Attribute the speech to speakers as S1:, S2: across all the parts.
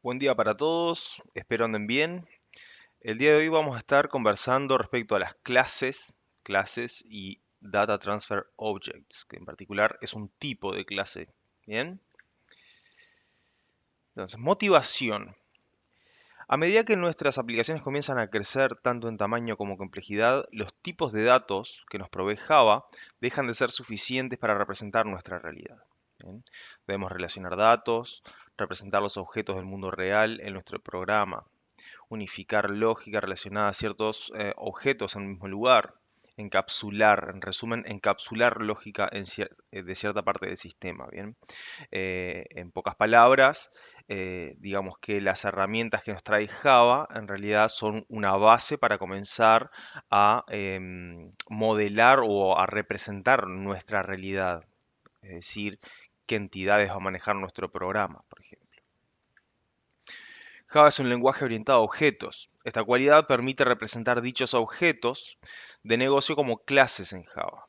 S1: Buen día para todos, espero anden bien. El día de hoy vamos a estar conversando respecto a las clases y Data Transfer Objects, que en particular es un tipo de clase. Bien, entonces, motivación. A medida que nuestras aplicaciones comienzan a crecer tanto en tamaño como complejidad, los tipos de datos que nos provee Java dejan de ser suficientes para representar nuestra realidad. Bien, debemos relacionar datos, representar los objetos del mundo real en nuestro programa, unificar lógica relacionada a ciertos objetos en el mismo lugar, encapsular, en resumen, encapsular lógica de cierta parte del sistema, ¿bien? En pocas palabras, digamos que las herramientas que nos trae Java en realidad son una base para comenzar a modelar o a representar nuestra realidad, es decir, qué entidades va a manejar nuestro programa, por ejemplo. Java es un lenguaje orientado a objetos. Esta cualidad permite representar dichos objetos de negocio como clases en Java.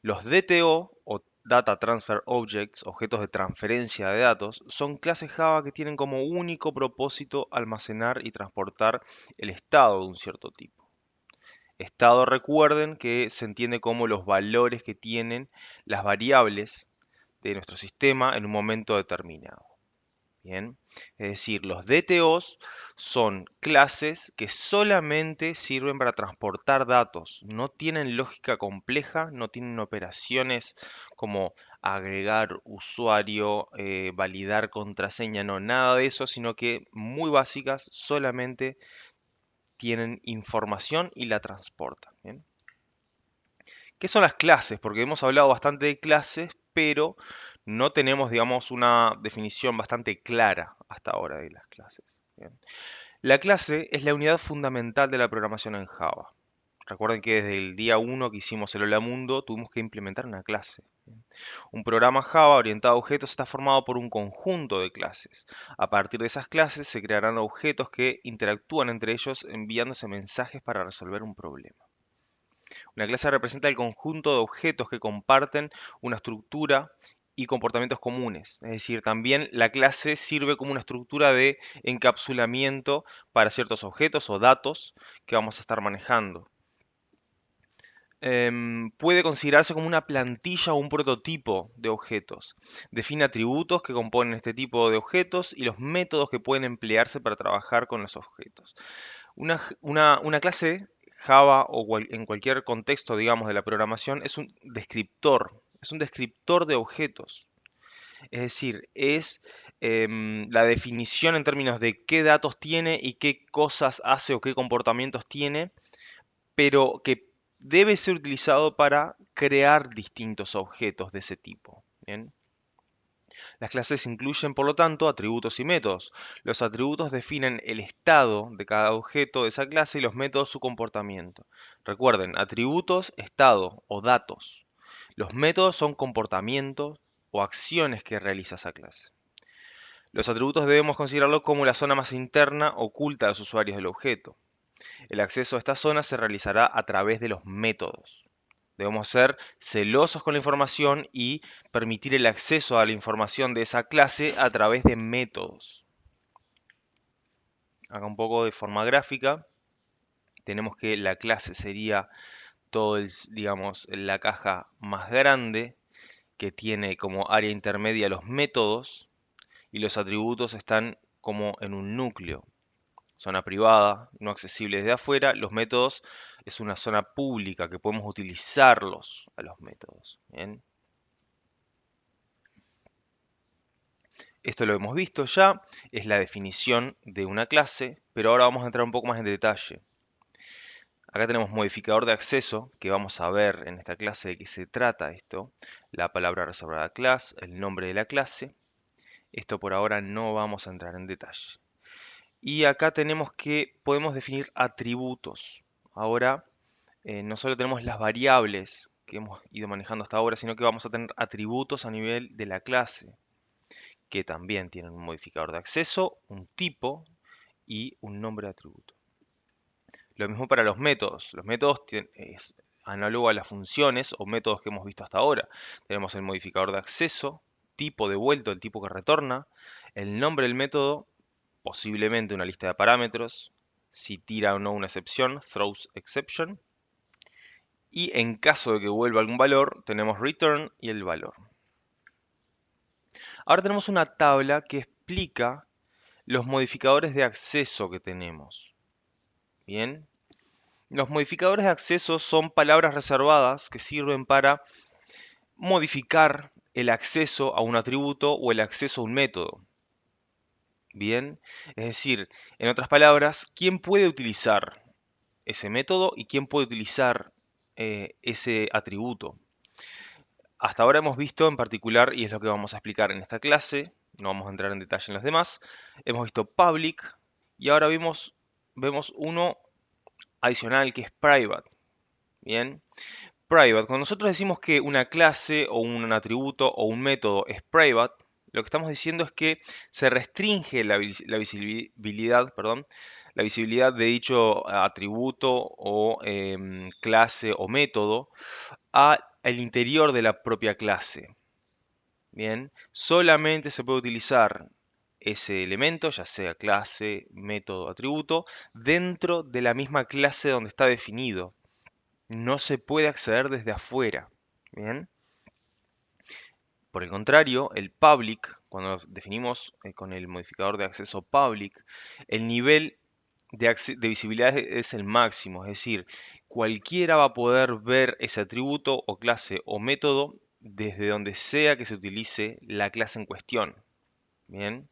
S1: Los DTO o Data Transfer Objects, objetos de transferencia de datos, son clases Java que tienen como único propósito almacenar y transportar el estado de un cierto tipo. Estado, recuerden que se entiende como los valores que tienen las variables de nuestro sistema en un momento determinado. Bien, es decir, los DTOs son clases que solamente sirven para transportar datos, no tienen lógica compleja, no tienen operaciones como agregar usuario, validar contraseña, no, nada de eso, sino que muy básicas, solamente tienen información y la transportan. ¿Bien? ¿Qué son las clases? Porque hemos hablado bastante de clases, pero no tenemos, digamos, una definición bastante clara hasta ahora de las clases. Bien. La clase es la unidad fundamental de la programación en Java. Recuerden que desde el día 1 que hicimos el Hola Mundo tuvimos que implementar una clase. Bien. Un programa Java orientado a objetos está formado por un conjunto de clases. A partir de esas clases se crearán objetos que interactúan entre ellos enviándose mensajes para resolver un problema. Una clase representa el conjunto de objetos que comparten una estructura y comportamientos comunes. Es decir, también la clase sirve como una estructura de encapsulamiento para ciertos objetos o datos que vamos a estar manejando. Puede considerarse como una plantilla o un prototipo de objetos. Define atributos que componen este tipo de objetos y los métodos que pueden emplearse para trabajar con los objetos. Una clase Java o en cualquier contexto, digamos, de la programación es un descriptor de objetos. Es decir, es la definición en términos de qué datos tiene y qué cosas hace o qué comportamientos tiene, pero que debe ser utilizado para crear distintos objetos de ese tipo. ¿Bien? Las clases incluyen, por lo tanto, atributos y métodos. Los atributos definen el estado de cada objeto de esa clase y los métodos su comportamiento. Recuerden, atributos, estado o datos. Los métodos son comportamientos o acciones que realiza esa clase. Los atributos debemos considerarlos como la zona más interna oculta a los usuarios del objeto. El acceso a esta zona se realizará a través de los métodos. Debemos ser celosos con la información y permitir el acceso a la información de esa clase a través de métodos. Acá un poco de forma gráfica. Tenemos que la clase sería todo digamos, la caja más grande que tiene como área intermedia los métodos y los atributos están como en un núcleo. Zona privada, no accesible desde afuera. Los métodos es una zona pública que podemos utilizarlos a los métodos. ¿Bien? Esto lo hemos visto ya, es la definición de una clase, pero ahora vamos a entrar un poco más en detalle. Acá tenemos modificador de acceso, que vamos a ver en esta clase de qué se trata esto. La palabra reservada class, el nombre de la clase. Esto por ahora no vamos a entrar en detalle. Y acá tenemos que podemos definir atributos. Ahora no solo tenemos las variables que hemos ido manejando hasta ahora, sino que vamos a tener atributos a nivel de la clase, que también tienen un modificador de acceso, un tipo y un nombre de atributo. Lo mismo para los métodos. Los métodos es análogo a las funciones o métodos que hemos visto hasta ahora. Tenemos el modificador de acceso, tipo devuelto, el tipo que retorna, el nombre del método posiblemente una lista de parámetros, si tira o no una excepción, throws exception, y en caso de que vuelva algún valor, tenemos return y el valor. Ahora tenemos una tabla que explica los modificadores de acceso que tenemos. Bien, los modificadores de acceso son palabras reservadas que sirven para modificar el acceso a un atributo o el acceso a un método. Bien, es decir, en otras palabras, ¿quién puede utilizar ese método y quién puede utilizar ese atributo? Hasta ahora hemos visto en particular, y es lo que vamos a explicar en esta clase, no vamos a entrar en detalle en los demás, hemos visto public y ahora vemos uno adicional que es private. Bien, private, cuando nosotros decimos que una clase o un atributo o un método es private, lo que estamos diciendo es que se restringe la visibilidad, perdón, la visibilidad de dicho atributo o clase o método al interior de la propia clase. Bien, solamente se puede utilizar ese elemento, ya sea clase, método, atributo, dentro de la misma clase donde está definido. No se puede acceder desde afuera. Bien. Por el contrario, el public, cuando definimos con el modificador de acceso public, el nivel de visibilidad es el máximo, es decir, cualquiera va a poder ver ese atributo o clase o método desde donde sea que se utilice la clase en cuestión. Bien,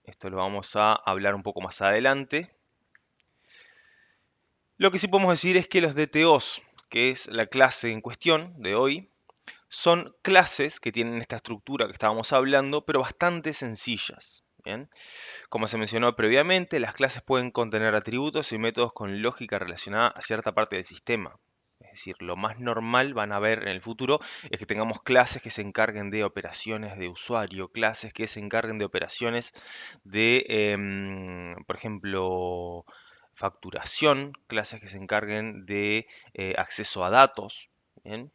S1: esto lo vamos a hablar un poco más adelante. Lo que sí podemos decir es que los DTOs, que es la clase en cuestión de hoy, son clases que tienen esta estructura que estábamos hablando, pero bastante sencillas. ¿Bien? Como se mencionó previamente, las clases pueden contener atributos y métodos con lógica relacionada a cierta parte del sistema. Es decir, lo más normal van a ver en el futuro es que tengamos clases que se encarguen de operaciones de usuario, clases que se encarguen de operaciones de, por ejemplo, facturación, clases que se encarguen de acceso a datos. ¿Bien?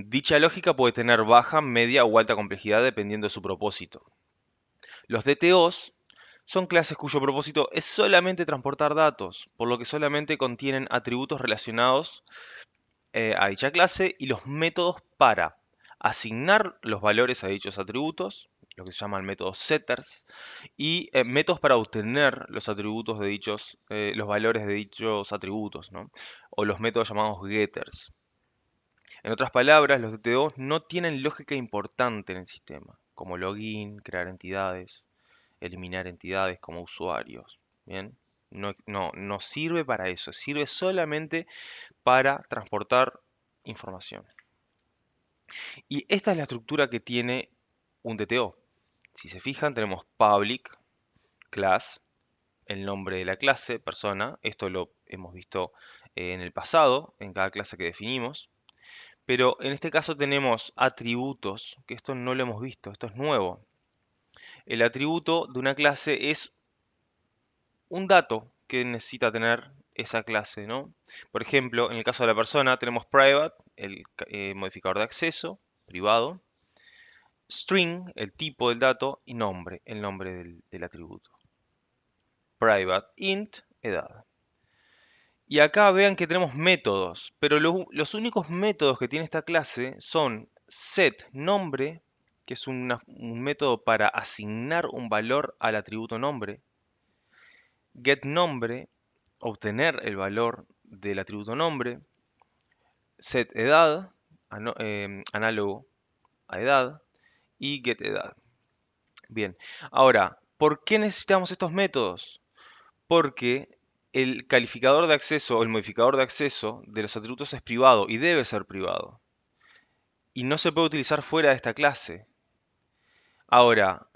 S1: Dicha lógica puede tener baja, media o alta complejidad dependiendo de su propósito. Los DTOs son clases cuyo propósito es solamente transportar datos, por lo que solamente contienen atributos relacionados a dicha clase y los métodos para asignar los valores a dichos atributos, lo que se llaman métodos setters, y métodos para obtener los atributos de los valores de dichos atributos, ¿no? O los métodos llamados getters. En otras palabras, los DTOs no tienen lógica importante en el sistema, como login, crear entidades, eliminar entidades como usuarios. Bien, no sirve para eso, sirve solamente para transportar información. Y esta es la estructura que tiene un DTO. Si se fijan, tenemos public, class, el nombre de la clase, persona. Esto lo hemos visto en el pasado, en cada clase que definimos. Pero en este caso tenemos atributos, que esto no lo hemos visto, esto es nuevo. El atributo de una clase es un dato que necesita tener esa clase, ¿no? Por ejemplo, en el caso de la persona tenemos private, el modificador de acceso, privado, string, el tipo del dato, y nombre, el nombre del atributo. Private int, edad. Y acá vean que tenemos métodos, pero los únicos métodos que tiene esta clase son set nombre, que es un método para asignar un valor al atributo nombre, getNombre, obtener el valor del atributo nombre, setEdad, análogo a edad, y getEdad. Bien, ahora, ¿por qué necesitamos estos métodos? Porque el calificador de acceso o el modificador de acceso de los atributos es privado y debe ser privado. Y no se puede utilizar fuera de esta clase. Ahora,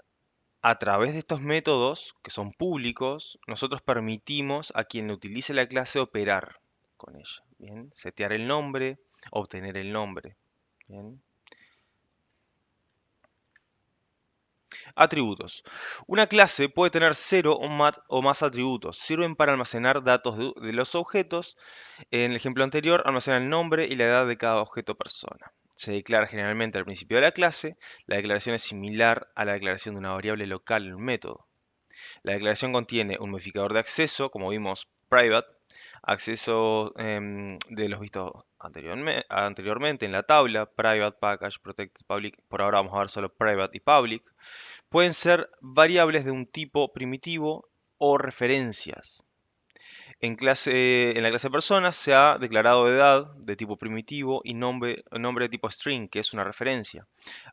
S1: a través de estos métodos, que son públicos, nosotros permitimos a quien utilice la clase operar con ella. ¿Bien? Setear el nombre, obtener el nombre. ¿Bien? Atributos. Una clase puede tener 0 o más atributos. Sirven para almacenar datos de los objetos. En el ejemplo anterior, almacena el nombre y la edad de cada objeto persona. se declara generalmente al principio de la clase. La declaración es similar a la declaración de una variable local en un método. La declaración contiene un modificador de acceso, como vimos, private, acceso de los vistos anteriormente en la tabla, private, package, protected, public. Por ahora vamos a ver solo private y public. Pueden ser variables de un tipo primitivo o referencias. En la clase personas se ha declarado edad de tipo primitivo y nombre de tipo string, que es una referencia.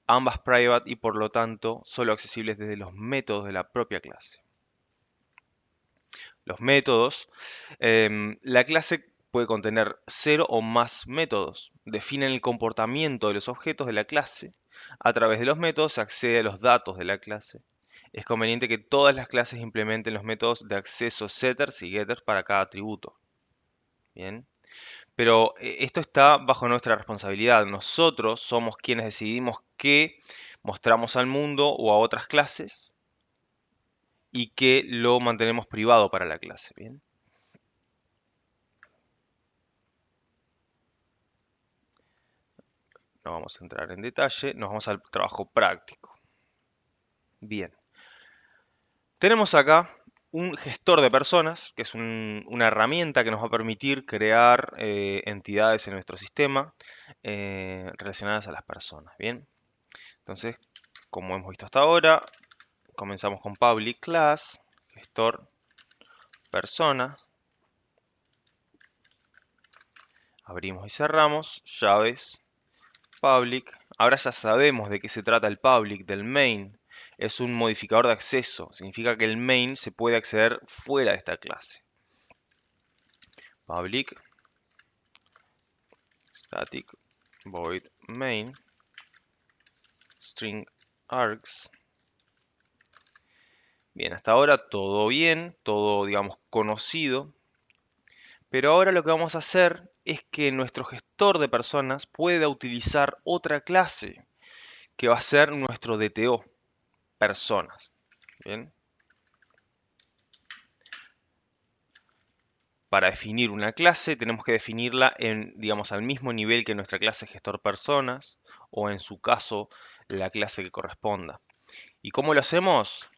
S1: Ambas private y por lo tanto solo accesibles desde los métodos de la propia clase. Los métodos, la clase puede contener 0 o más métodos. Definen el comportamiento de los objetos de la clase. A través de los métodos se accede a los datos de la clase. Es conveniente que todas las clases implementen los métodos de acceso setters y getters para cada atributo. Bien. Pero esto está bajo nuestra responsabilidad. Nosotros somos quienes decidimos qué mostramos al mundo o a otras clases y qué lo mantenemos privado para la clase. Bien. No vamos a entrar en detalle, nos vamos al trabajo práctico. Bien. Tenemos acá un gestor de personas, que es una herramienta que nos va a permitir crear entidades en nuestro sistema relacionadas a las personas. Bien. Entonces, como hemos visto hasta ahora, comenzamos con public class, gestor persona, abrimos y cerramos, llaves, public. Ahora ya sabemos de qué se trata el public del main. Es un modificador de acceso, significa que el main se puede acceder fuera de esta clase. Public static void main string args. Bien, hasta ahora todo bien, todo digamos conocido. Pero ahora lo que vamos a hacer es que nuestro gestor de personas pueda utilizar otra clase que va a ser nuestro DTO, personas. Bien. Para definir una clase tenemos que definirla digamos, al mismo nivel que nuestra clase gestor personas o en su caso la clase que corresponda. ¿Y cómo lo hacemos?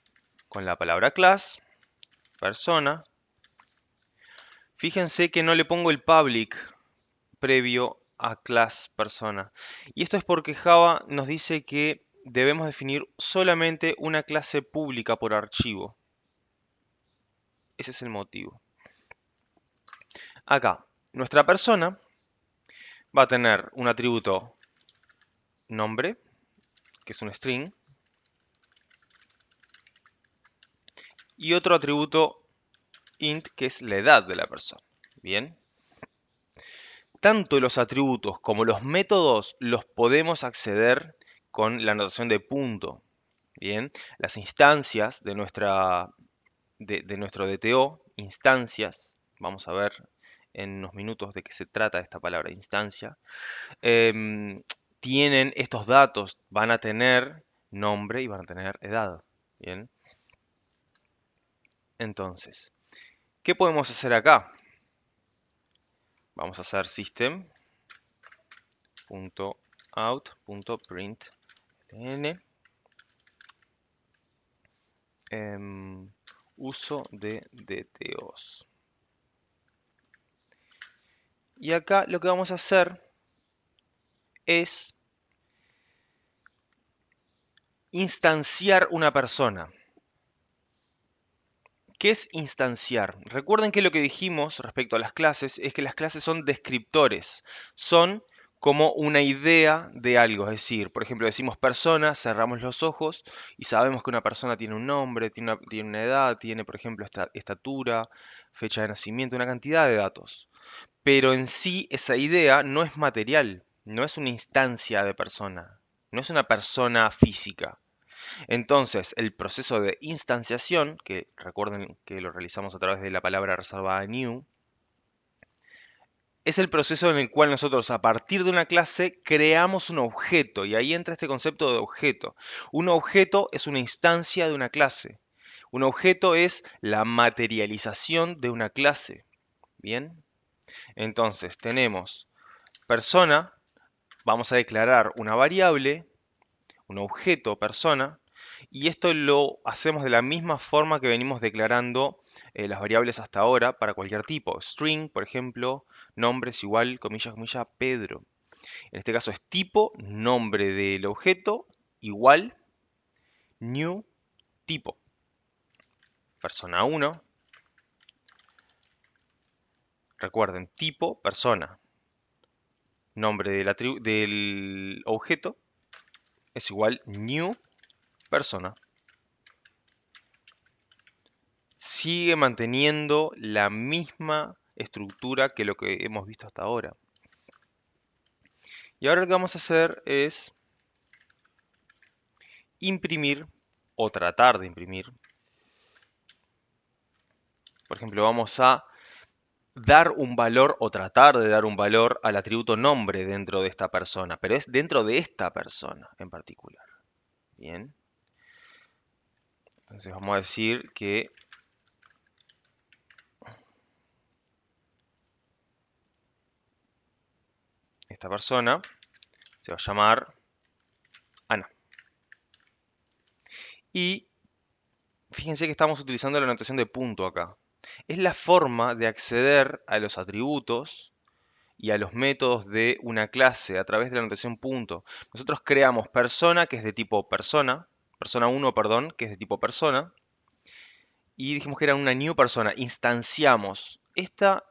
S1: Con la palabra class, persona. Fíjense que no le pongo el public previo a class persona. Y esto es porque Java nos dice que debemos definir solamente una clase pública por archivo. Ese es el motivo. Acá, nuestra persona va a tener un atributo nombre, que es un string, y otro atributo int, que es la edad de la persona. Bien. Tanto los atributos como los métodos los podemos acceder con la notación de punto. Bien. Las instancias de nuestro DTO, instancias, vamos a ver en unos minutos de qué se trata esta palabra instancia, tienen estos datos, van a tener nombre y van a tener edad. Bien. Entonces, ¿qué podemos hacer acá? Vamos a hacer system.out.println uso de DTOs. Y acá lo que vamos a hacer es instanciar una persona. ¿Qué es instanciar? Recuerden que lo que dijimos respecto a las clases es que las clases son descriptores, son como una idea de algo, es decir, por ejemplo, decimos persona, cerramos los ojos y sabemos que una persona tiene un nombre, tiene una edad, tiene, por ejemplo, estatura, fecha de nacimiento, una cantidad de datos. Pero en sí esa idea no es material, no es una instancia de persona, no es una persona física. Entonces, el proceso de instanciación, que recuerden que lo realizamos a través de la palabra reservada new, es el proceso en el cual nosotros a partir de una clase creamos un objeto, y ahí entra este concepto de objeto. Un objeto es una instancia de una clase. Un objeto es la materialización de una clase. ¿Bien? Entonces, tenemos persona, vamos a declarar una variable, un objeto persona, y esto lo hacemos de la misma forma que venimos declarando las variables hasta ahora para cualquier tipo. String, por ejemplo, nombre es igual, comillas, comillas, Pedro. En este caso es tipo, nombre del objeto, igual, new, tipo. Persona 1, recuerden, tipo, persona. Nombre del objeto es igual new persona. Sigue manteniendo la misma estructura que lo que hemos visto hasta ahora. Y ahora lo que vamos a hacer es imprimir o tratar de imprimir. Por ejemplo, vamos a dar un valor o tratar de dar un valor al atributo nombre dentro de esta persona, pero es dentro de esta persona en particular. Bien. Entonces vamos a decir que esta persona se va a llamar Ana. Y fíjense que estamos utilizando la notación de punto acá. Es la forma de acceder a los atributos y a los métodos de una clase a través de la notación punto. Nosotros creamos persona, que es de tipo persona, persona 1, perdón, que es de tipo persona, y dijimos que era una new persona. Instanciamos. Esta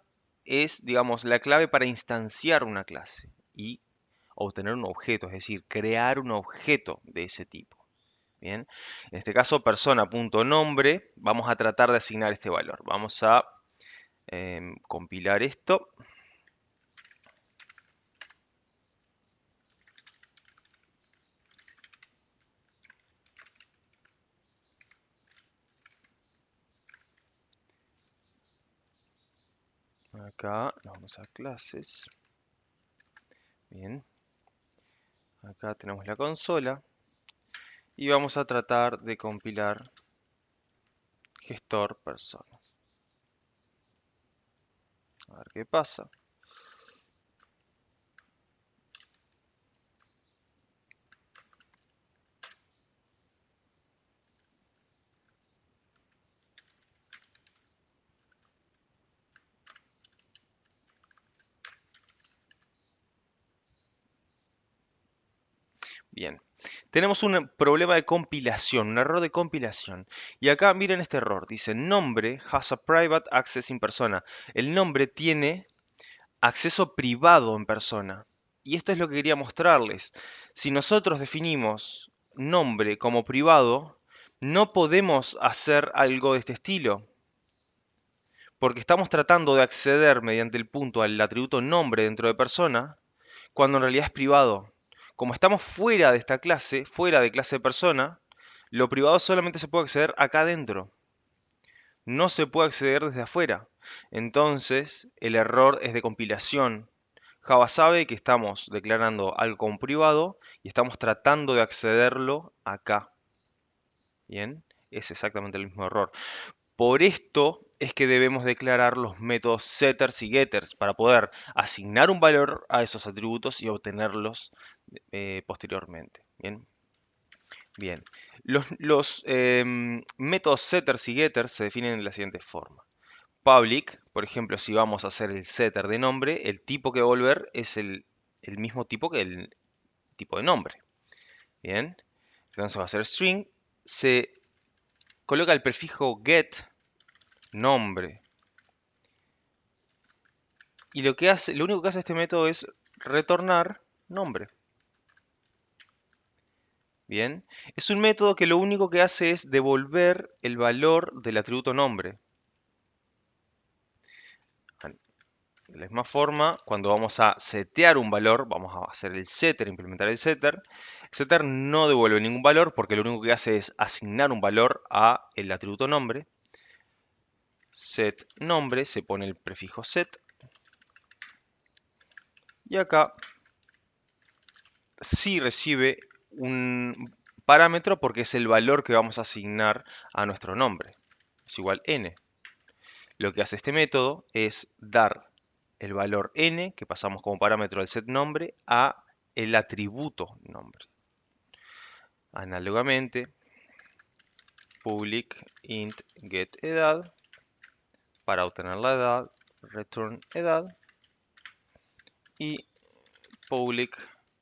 S1: es, digamos, la clave para instanciar una clase y obtener un objeto, es decir, crear un objeto de ese tipo. Bien, en este caso persona.nombre, vamos a tratar de asignar este valor. Vamos a compilar esto. Acá nos vamos a clases. Bien, acá tenemos la consola y vamos a tratar de compilar gestor personas. A ver qué pasa. Bien, tenemos un problema de compilación, un error de compilación. Y acá miren este error, dice nombre has a private access in persona. El nombre tiene acceso privado en persona. Y esto es lo que quería mostrarles. Si nosotros definimos nombre como privado, no podemos hacer algo de este estilo. Porque estamos tratando de acceder mediante el punto al atributo nombre dentro de persona, cuando en realidad es privado. Como estamos fuera de esta clase, fuera de clase de persona, lo privado solamente se puede acceder acá adentro. No se puede acceder desde afuera. Entonces, el error es de compilación. Java sabe que estamos declarando algo como privado y estamos tratando de accederlo acá. Bien, es exactamente el mismo error. Por esto es que debemos declarar los métodos setters y getters para poder asignar un valor a esos atributos y obtenerlos posteriormente. Bien, bien. Los métodos setters y getters se definen de la siguiente forma. Public, por ejemplo, si vamos a hacer el setter de nombre, el tipo que va a volver es el mismo tipo que el tipo de nombre. Bien, entonces va a ser string, se coloca el prefijo get, nombre, y lo único que hace este método es retornar nombre. Bien, es un método que lo único que hace es devolver el valor del atributo nombre. De la misma forma, cuando vamos a setear un valor, vamos a hacer el setter, implementar el setter. El setter no devuelve ningún valor porque lo único que hace es asignar un valor a el atributo nombre. Set nombre, se pone el prefijo set. Y acá sí recibe un parámetro porque es el valor que vamos a asignar a nuestro nombre. Es igual n. Lo que hace este método es dar el valor n, que pasamos como parámetro del set nombre, a el atributo nombre. Análogamente, public int getEdad, para obtener la edad, return edad, y public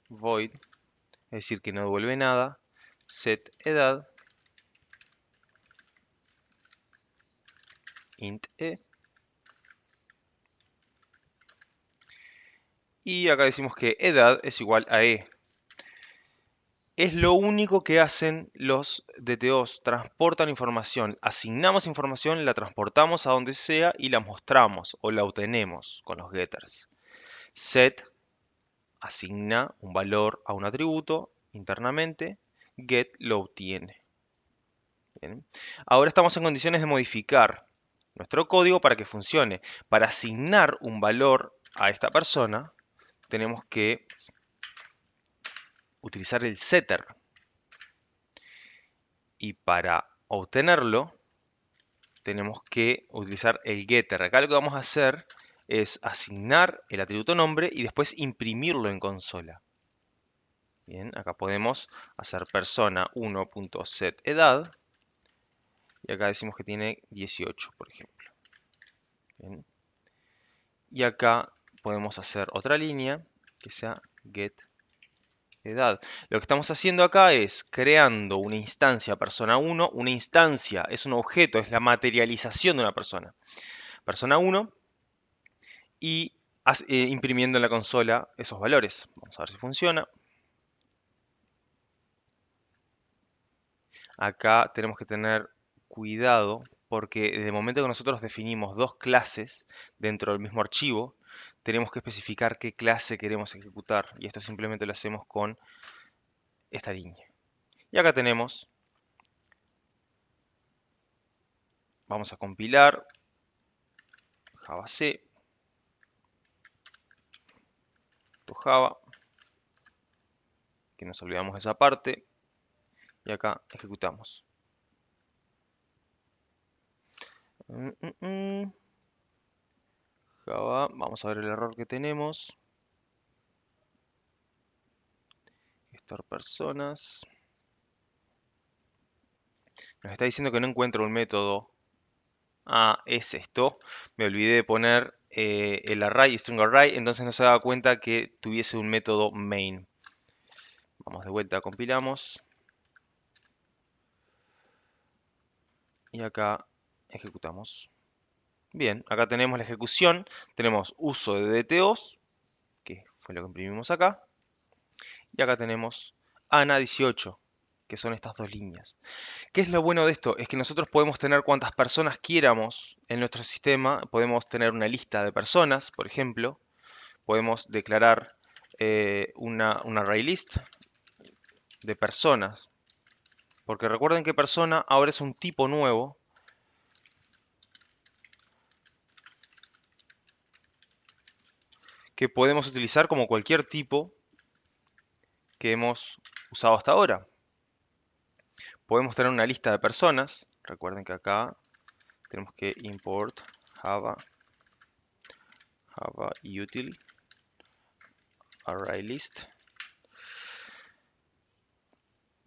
S1: void, es decir, que no devuelve nada, set edad, int e, y acá decimos que edad es igual a e. Es lo único que hacen los DTOs, transportan información, asignamos información, la transportamos a donde sea y la mostramos o la obtenemos con los getters. Set asigna un valor a un atributo internamente, get lo obtiene. Bien. Ahora estamos en condiciones de modificar nuestro código para que funcione. Para asignar un valor a esta persona, tenemos que utilizar el setter. Y para obtenerlo, tenemos que utilizar el getter. Acá lo que vamos a hacer es asignar el atributo nombre y después imprimirlo en consola. Bien, acá podemos hacer persona1.setEdad y acá decimos que tiene 18, por ejemplo. Bien. Y acá podemos hacer otra línea que sea getEdad. Lo que estamos haciendo acá es creando una instancia persona1. Una instancia es un objeto, es la materialización de una persona. Persona1 y imprimiendo en la consola esos valores. Vamos a ver si funciona. Acá tenemos que tener cuidado porque desde el momento que nosotros definimos dos clases dentro del mismo archivo, tenemos que especificar qué clase queremos ejecutar. Y esto simplemente lo hacemos con esta línea. Y acá tenemos, vamos a compilar Java C, Java, que nos olvidamos de esa parte, y acá ejecutamos. Java, vamos a ver el error que tenemos. Gestor personas. Nos está diciendo que no encuentro un método. Ah, es esto. Me olvidé de poner el array, string array, entonces no se daba cuenta que tuviese un método main. Vamos de vuelta, compilamos. Y acá ejecutamos. Bien, acá tenemos la ejecución. Tenemos uso de DTOs, que fue lo que imprimimos acá. Y acá tenemos ANA18, que son estas dos líneas. ¿Qué es lo bueno de esto? Es que nosotros podemos tener cuantas personas quieramos en nuestro sistema. Podemos tener una lista de personas, por ejemplo. Podemos declarar una array list de personas. Porque recuerden que persona ahora es un tipo nuevo. Que podemos utilizar como cualquier tipo que hemos usado hasta ahora. Podemos tener una lista de personas. Recuerden que acá tenemos que import Java util array list.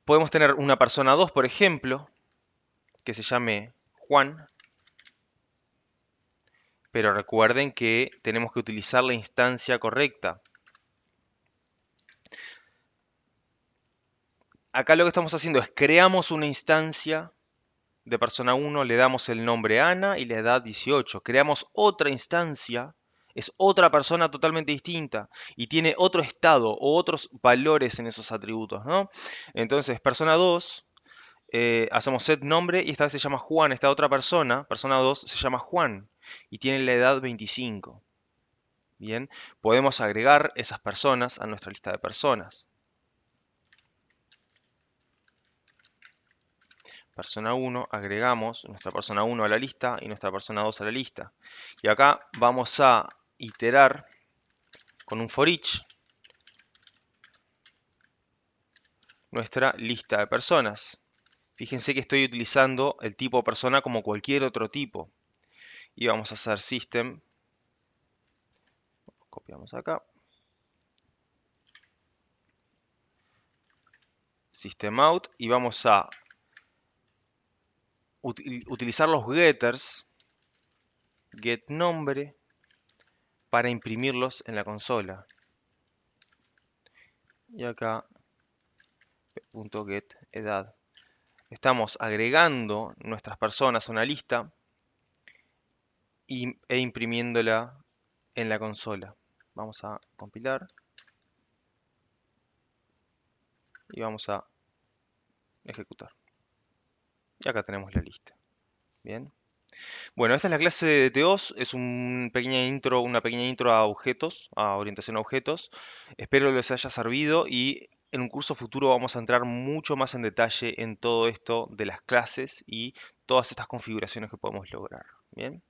S1: Podemos tener una persona 2, por ejemplo, que se llame Juan. Pero recuerden que tenemos que utilizar la instancia correcta. Acá lo que estamos haciendo es creamos una instancia de persona 1, le damos el nombre Ana y la edad 18. Creamos otra instancia, es otra persona totalmente distinta y tiene otro estado o otros valores en esos atributos, ¿no? Entonces, persona 2, hacemos set nombre y esta vez se llama Juan. Esta otra persona, persona 2, se llama Juan y tiene la edad 25. Bien, podemos agregar esas personas a nuestra lista de personas. Persona 1, agregamos nuestra persona 1 a la lista y nuestra persona 2 a la lista. Y acá vamos a iterar con un for each nuestra lista de personas. Fíjense que estoy utilizando el tipo persona como cualquier otro tipo. Y vamos a hacer system. Copiamos acá. system out y vamos a utilizar los getters, get nombre, para imprimirlos en la consola. Y acá, .get edad. Estamos agregando nuestras personas a una lista e imprimiéndola en la consola. Vamos a compilar y vamos a ejecutar. Y acá tenemos la lista. Bien. Bueno, esta es la clase de DTOs, es una pequeña intro a objetos, a orientación a objetos. Espero les haya servido y en un curso futuro vamos a entrar mucho más en detalle en todo esto de las clases y todas estas configuraciones que podemos lograr. Bien.